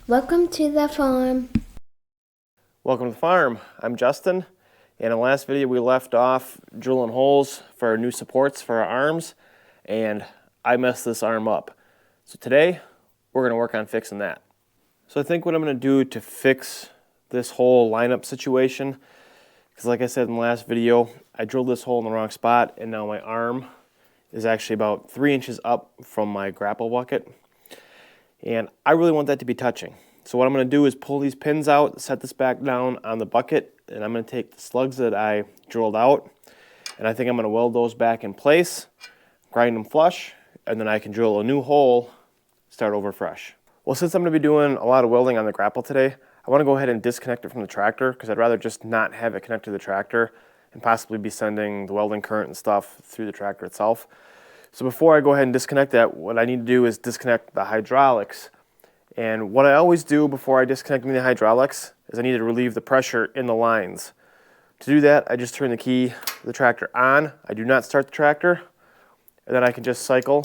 Welcome to the farm. Welcome to the farm. I'm Justin. In the last video we left off drilling holes for our new supports for our arms, and I messed this arm up. So today we're going to work on fixing that. So I think what I'm going to do to fix this whole lineup situation, because like I said in the last video, I drilled this hole in the wrong spot and now my arm is actually about 3 inches up from my grapple bucket. And I really want that to be touching. So what I'm going to do is pull these pins out, set this back down on the bucket, and I'm going to take the slugs that I drilled out, and I think I'm going to weld those back in place, grind them flush, and then I can drill a new hole, start over fresh. Well, since I'm going to be doing a lot of welding on the grapple today, I want to go ahead and disconnect it from the tractor because I'd rather just not have it connected to the tractor and possibly be sending the welding current and stuff through the tractor itself. So before I go ahead and disconnect that, what I need to do is disconnect the hydraulics. And what I always do before I disconnect the hydraulics is I need to relieve the pressure in the lines. To do that, I just turn the key of the tractor on. I do not start the tractor. And then I can just cycle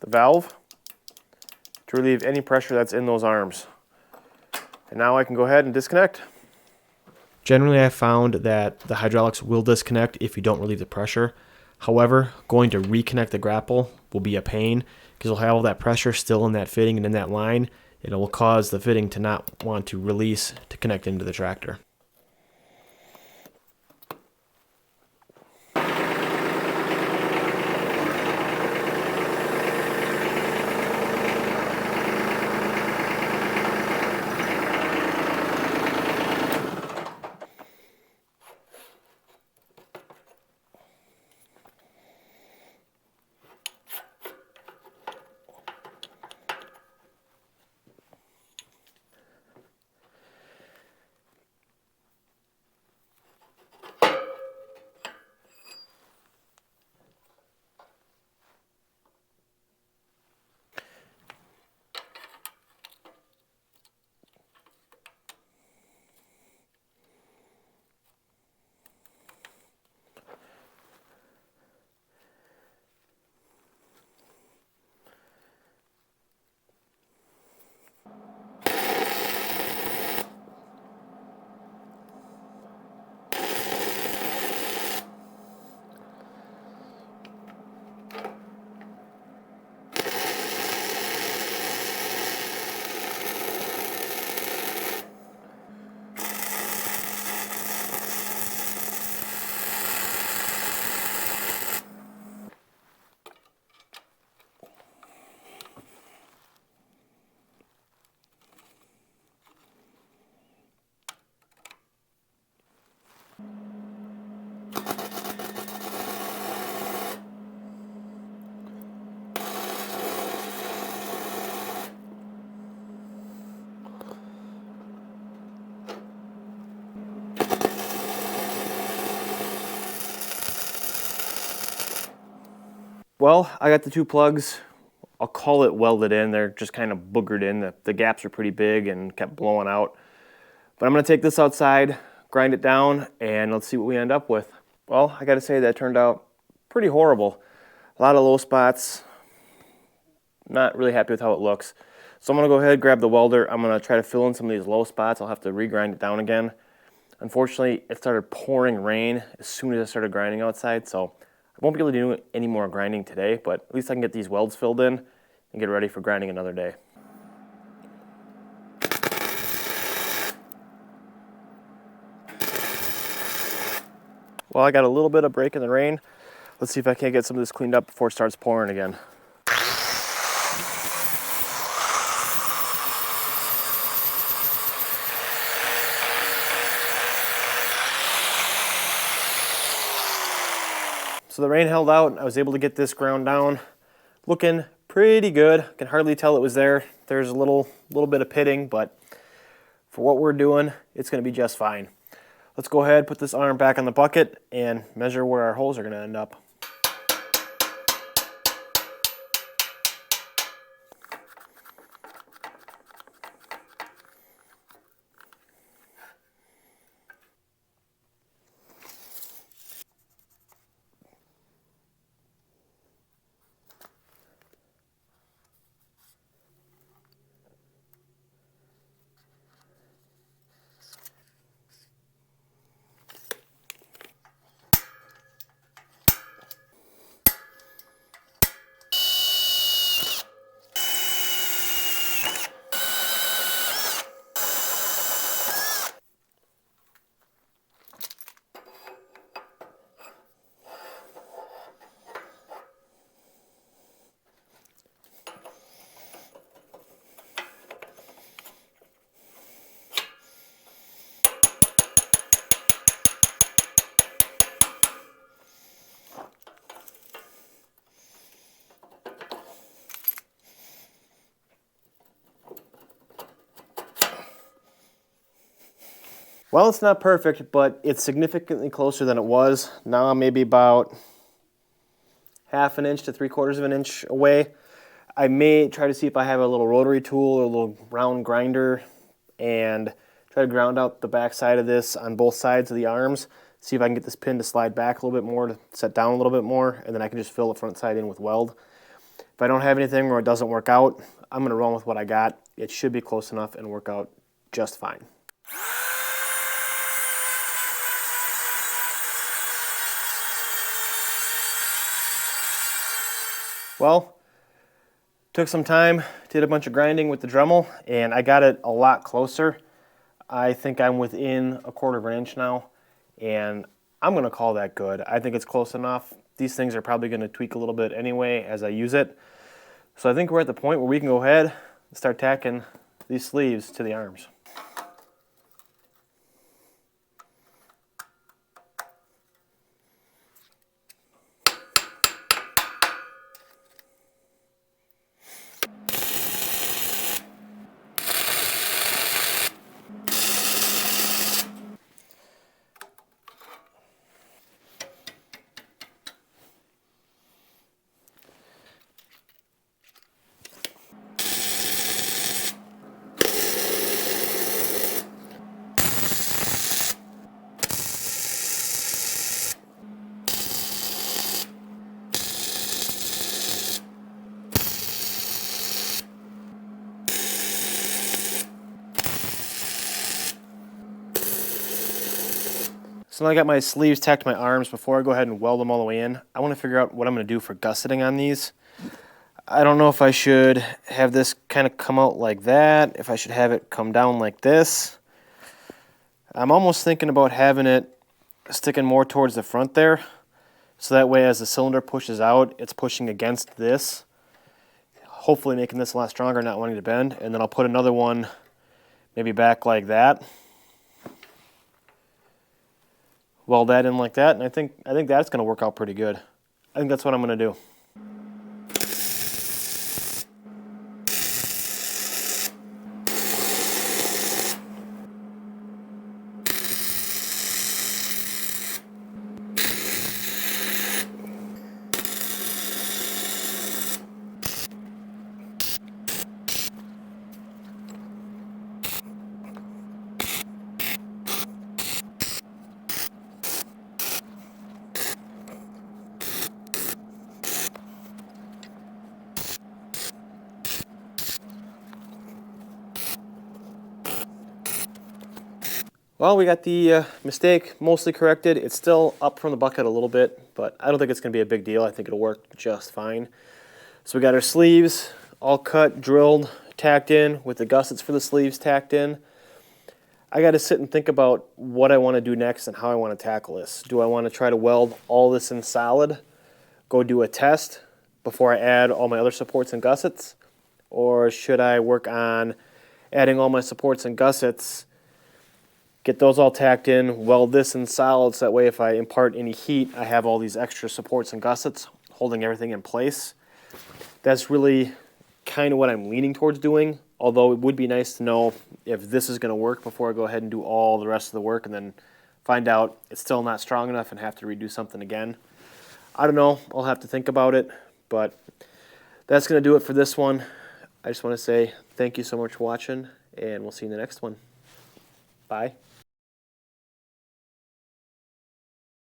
the valve to relieve any pressure that's in those arms. And now I can go ahead and disconnect. Generally, I found that the hydraulics will disconnect if you don't relieve the pressure. However, going to reconnect the grapple will be a pain because you'll have all that pressure still in that fitting and in that line. It will cause the fitting to not want to release to connect into the tractor. Well, I got the two plugs, I'll call it welded in. They're just kind of boogered in. The gaps are pretty big and kept blowing out. But I'm going to take this outside, grind it down, and let's see what we end up with. Well, I got to say that turned out pretty horrible. A lot of low spots. Not really happy with how it looks. So I'm going to go ahead, grab the welder. I'm going to try to fill in some of these low spots. I'll have to re-grind it down again. Unfortunately, it started pouring rain as soon as I started grinding outside, so I won't be able to do any more grinding today, but at least I can get these welds filled in and get ready for grinding another day. Well, I got a little bit of break in the rain. Let's see if I can't get some of this cleaned up before it starts pouring again. So the rain held out. I was able to get this ground down. Looking pretty good. I can hardly tell it was there. There's a little bit of pitting, but for what we're doing, it's going to be just fine. Let's go ahead, put this arm back on the bucket, and measure where our holes are going to end up. Well, it's not perfect, but it's significantly closer than it was. Now I'm maybe about 1/2 an inch to 3/4 of an inch away. I may try to see if I have a little rotary tool or a little round grinder and try to ground out the back side of this on both sides of the arms. See if I can get this pin to slide back a little bit more, to set down a little bit more, and then I can just fill the front side in with weld. If I don't have anything or it doesn't work out, I'm going to run with what I got. It should be close enough and work out just fine. Well, took some time, did a bunch of grinding with the Dremel, and I got it a lot closer. I think I'm within 1/4 of an inch now, and I'm going to call that good. I think it's close enough. These things are probably going to tweak a little bit anyway as I use it. So I think we're at the point where we can go ahead and start tacking these sleeves to the arms. So now I got my sleeves tacked to my arms. Before I go ahead and weld them all the way in, I want to figure out what I'm going to do for gusseting on these. I don't know if I should have this kind of come out like that, if I should have it come down like this. I'm almost thinking about having it sticking more towards the front there, so that way as the cylinder pushes out, it's pushing against this, hopefully making this a lot stronger, not wanting to bend. And then I'll put another one maybe back like that. Weld that in like that, and I think that's going to work out pretty good. I think that's what I'm going to do. Well, we got the mistake mostly corrected. It's still up from the bucket a little bit, but I don't think it's going to be a big deal. I think it'll work just fine. So we got our sleeves all cut, drilled, tacked in with the gussets for the sleeves tacked in. I got to sit and think about what I want to do next and how I want to tackle this. Do I want to try to weld all this in solid, go do a test before I add all my other supports and gussets? Or should I work on adding all my supports and gussets, get those all tacked in, weld this in solid so that way if I impart any heat, I have all these extra supports and gussets holding everything in place? That's really kind of what I'm leaning towards doing, although it would be nice to know if this is going to work before I go ahead and do all the rest of the work and then find out it's still not strong enough and have to redo something again. I don't know. I'll have to think about it, but that's going to do it for this one. I just want to say thank you so much for watching, and we'll see you in the next one. Bye.